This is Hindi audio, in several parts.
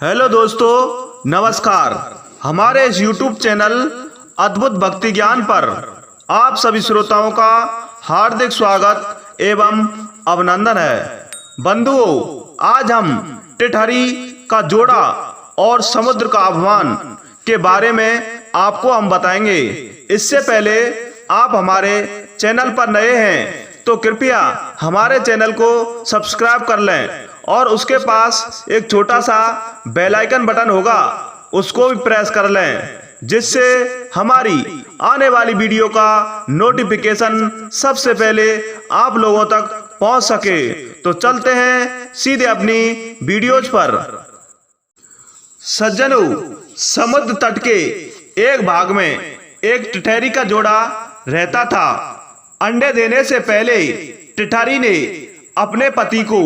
हेलो दोस्तों, नमस्कार। हमारे इस YouTube चैनल अद्भुत भक्ति ज्ञान पर आप सभी श्रोताओं का हार्दिक स्वागत एवं अभिनंदन है। बंधुओं, आज हम टिटहरी का जोड़ा और समुद्र का आह्वान के बारे में आपको हम बताएंगे। इससे पहले आप हमारे चैनल पर नए हैं तो कृपया हमारे चैनल को सब्सक्राइब कर लें और उसके पास एक छोटा सा बेल आइकन बटन होगा, उसको भी प्रेस कर लें, जिससे हमारी आने वाली वीडियो का नोटिफिकेशन सबसे पहले आप लोगों तक पहुंच सके। तो चलते हैं सीधे अपनी वीडियोज पर। सज्जनों, समुद्र तट के एक भाग में एक टिटहरी का जोड़ा रहता था। अंडे देने से पहले टिटहरी ने अपने पति को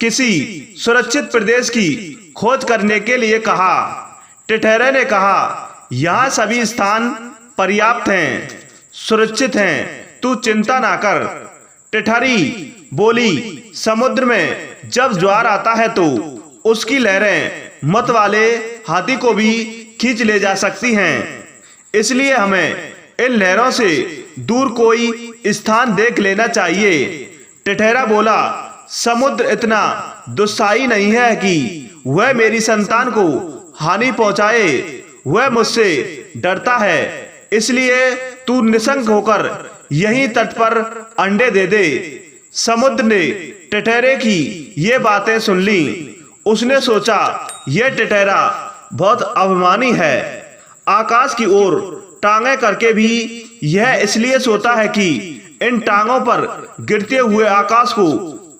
किसी सुरक्षित प्रदेश की खोज करने के लिए कहा। टिटहरे ने कहा, यहाँ सभी स्थान पर्याप्त हैं, सुरक्षित हैं, तू चिंता ना कर। टिटहरी बोली, समुद्र में जब ज्वार आता है तो उसकी लहरें मत वाले हाथी को भी खींच ले जा सकती हैं, इसलिए हमें इन लहरों से दूर कोई स्थान देख लेना चाहिए। टिटहरा बोला, समुद्र इतना दुस्साही नहीं है कि वह मेरी संतान को हानि पहुंचाए। वह मुझसे डरता है, इसलिए तू निसंक होकर यहीं तट पर अंडे दे दे। समुद्र ने टिटहरे की ये बातें सुन ली। उसने सोचा, यह टिटहरा बहुत अभिमानी है। आकाश की ओर टांगे करके भी यह इसलिए सोता है कि इन टांगों पर गिरते हुए आकाश को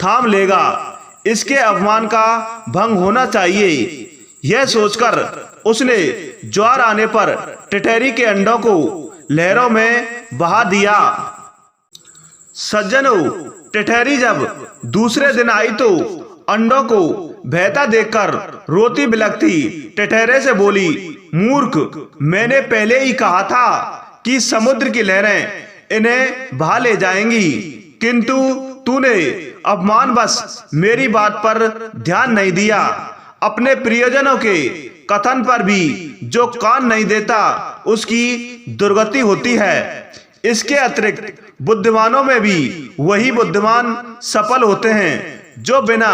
थाम लेगा। इसके अभिमान का भंग होना चाहिए। यह सोचकर उसने ज्वार आने पर टिटहरी के अंडों को लहरों में बहा दिया। सज्जनों, टिटहरी जब दूसरे दिन आई तो अंडों को बहता देखकर रोती बिलखती टिटहरे से बोली, मूर्ख, मैंने पहले ही कहा था कि समुद्र की लहरें इन्हें बहा ले जाएंगी, किंतु तूने अपमानवश मेरी बात पर ध्यान नहीं दिया। अपने प्रियजनों के कथन पर भी जो कान नहीं देता उसकी दुर्गति होती है। इसके अतिरिक्त बुद्धिमानों में भी वही बुद्धिमान सफल होते हैं जो बिना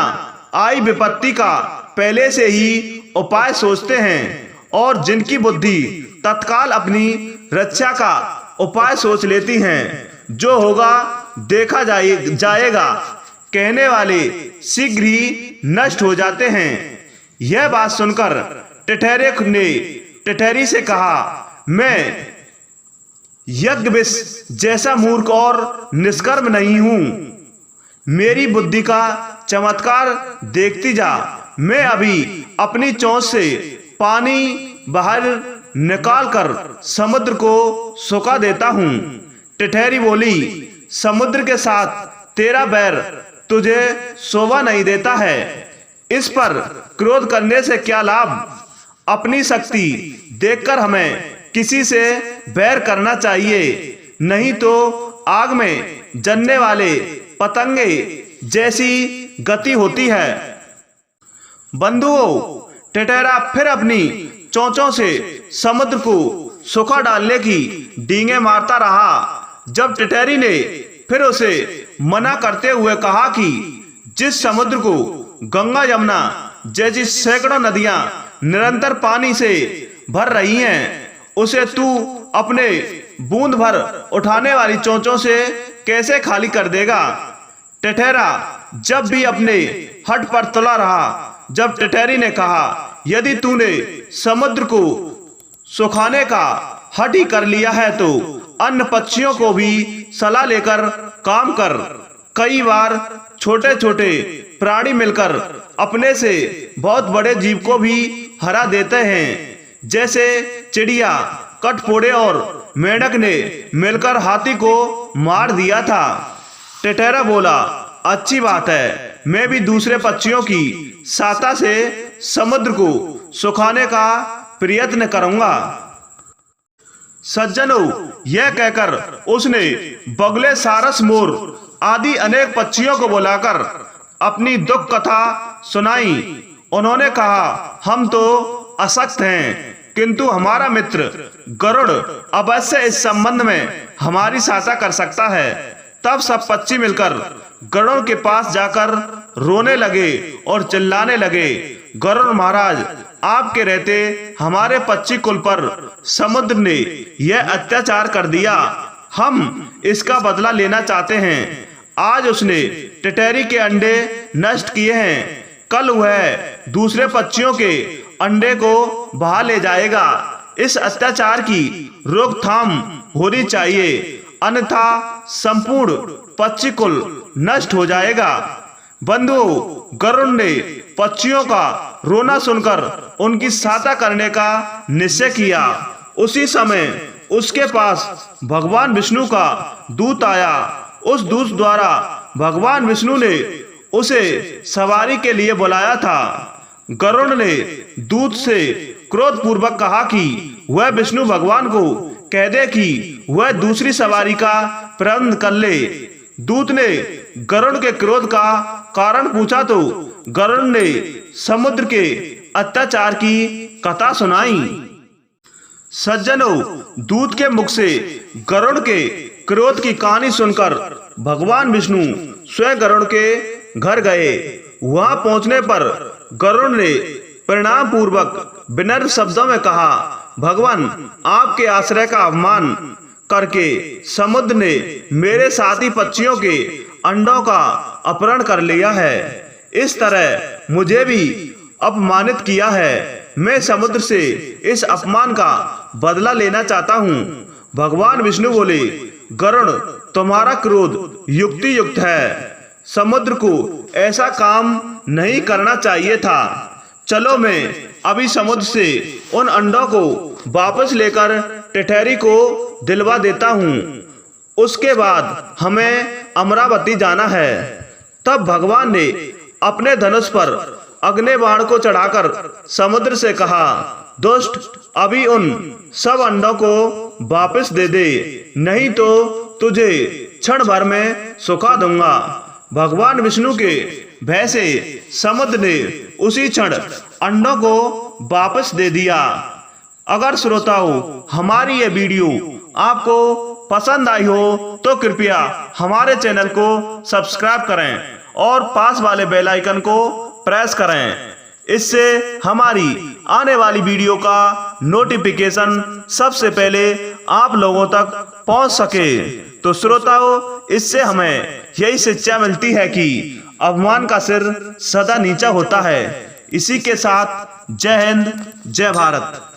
आई विपत्ति का पहले से ही उपाय सोचते हैं और जिनकी बुद्धि तत्काल अपनी रक्षा का उपाय सोच लेती हैं। जो होगा देखा जाएगा कहने वाले शीघ्र ही नष्ट हो जाते हैं। यह बात सुनकर टिटहरे ने टिटहरी से कहा, मैं यज्ञविष जैसा मूर्ख और निष्कर्म नहीं हूं। मेरी बुद्धि का चमत्कार देखती जा। मैं अभी अपनी चोंच से पानी बाहर निकाल कर समुद्र को सुखा देता हूं। टिटहरी बोली, समुद्र के साथ तेरा बैर तुझे शोभा नहीं देता है। इस पर क्रोध करने से क्या लाभ? अपनी शक्ति देखकर हमें किसी से बैर करना चाहिए, नहीं तो आग में जलने वाले पतंगे जैसी गति होती है। बंधुओं, टिटहरा फिर अपनी चोंचों से समुद्र को सुखा डालने की डींगे मारता रहा। जब टिटहरी ने फिर उसे मना करते हुए कहा कि जिस समुद्र को गंगा यमुना जैसी सैकड़ों नदियां निरंतर पानी से भर रही हैं, उसे तू अपने बूंद भर उठाने वाली चोंचों से कैसे खाली कर देगा? टिटहरा जब भी अपने हट पर तुला रहा। जब टिटहरी ने कहा, यदि तूने समुद्र को सुखाने का हट ही कर लिया है तो अन्य पक्षियों को भी सलाह लेकर काम कर। कई बार छोटे छोटे प्राणी मिलकर अपने से बहुत बड़े जीव को भी हरा देते हैं, जैसे चिड़िया, कठफोड़े और मेंढक ने मिलकर हाथी को मार दिया था। टिटहरा बोला, अच्छी बात है, मैं भी दूसरे पक्षियों की सहायता से समुद्र को सुखाने का प्रयत्न करूंगा। सज्जनों, यह कहकर उसने बगुले, सारस, मोर आदि अनेक पक्षियों को बुलाकर अपनी दुख कथा सुनाई। उन्होंने कहा, हम तो असक्त हैं, किंतु हमारा मित्र गरुड़ अवश्य इस संबंध में हमारी सहायता कर सकता है। तब सब पक्षी मिलकर गरुड़ के पास जाकर रोने लगे और चिल्लाने लगे, गरुड़ महाराज, आपके रहते हमारे पक्षी कुल पर समुद्र ने यह अत्याचार कर दिया। हम इसका बदला लेना चाहते हैं। आज उसने टिटैरी के अंडे नष्ट किए हैं, कल वह दूसरे पक्षियों के अंडे को बहा ले जाएगा। इस अत्याचार की रोकथाम होनी चाहिए, अन्यथा संपूर्ण पक्षी कुल नष्ट हो जाएगा। बंधुओं, गरुड़ ने पक्षियों का रोना सुनकर उनकी सहायता करने का निश्चय किया। उसी समय उसके पास भगवान विष्णु का दूत आया। उस दूत द्वारा भगवान विष्णु ने उसे सवारी के लिए बुलाया था। गरुड़ ने दूत से क्रोधपूर्वक कहा कि वह विष्णु भगवान को कह दे कि वह दूसरी सवारी का प्रबंध कर ले। दूत ने गरुड़ के क्रोध का कारण पूछा तो गरुड़ ने समुद्र के अत्याचार की कथा सुनाई। सज्जनों, दूत के मुख से गरुड़ के क्रोध की कहानी सुनकर भगवान विष्णु स्वयं गरुड़ के घर गए। वहां पहुंचने पर गरुड़ ने प्रणाम पूर्वक विनम्र शब्दों में कहा, भगवान, आपके आश्रय का अपमान करके समुद्र ने मेरे साथी पक्षियों के अंडों का अपहरण कर लिया है। इस तरह मुझे भी अपमानित किया है। मैं समुद्र से इस अपमान का बदला लेना चाहता हूँ। भगवान विष्णु बोले, गरुड़, तुम्हारा क्रोध युक्ति युक्त है। समुद्र को ऐसा काम नहीं करना चाहिए था। चलो, मैं अभी समुद्र से उन अंडों को वापस लेकर टिटैरी को दिलवा देता हूँ। उसके बाद हमें अमरावती जाना है। तब भगवान ने अपने धनुष पर अग्नि बाण को चढ़ाकर समुद्र से कहा, दुष्ट, अभी उन सब अंडों को वापस दे दे, नहीं तो तुझे क्षण भर में सुखा दूंगा। भगवान विष्णु के भय से समुद्र ने उसी क्षण अंडों को वापस दे दिया। अगर श्रोताओं, हमारी ये वीडियो आपको पसंद आई हो तो कृपया हमारे चैनल को सब्सक्राइब करें और पास वाले बेल आइकन को प्रेस करें। इससे हमारी आने वाली वीडियो का नोटिफिकेशन सबसे पहले आप लोगों तक पहुंच सके। तो श्रोताओं, इससे हमें यही शिक्षा मिलती है कि अपमान का सिर सदा नीचा होता है। इसी के साथ जय हिंद, जय भारत।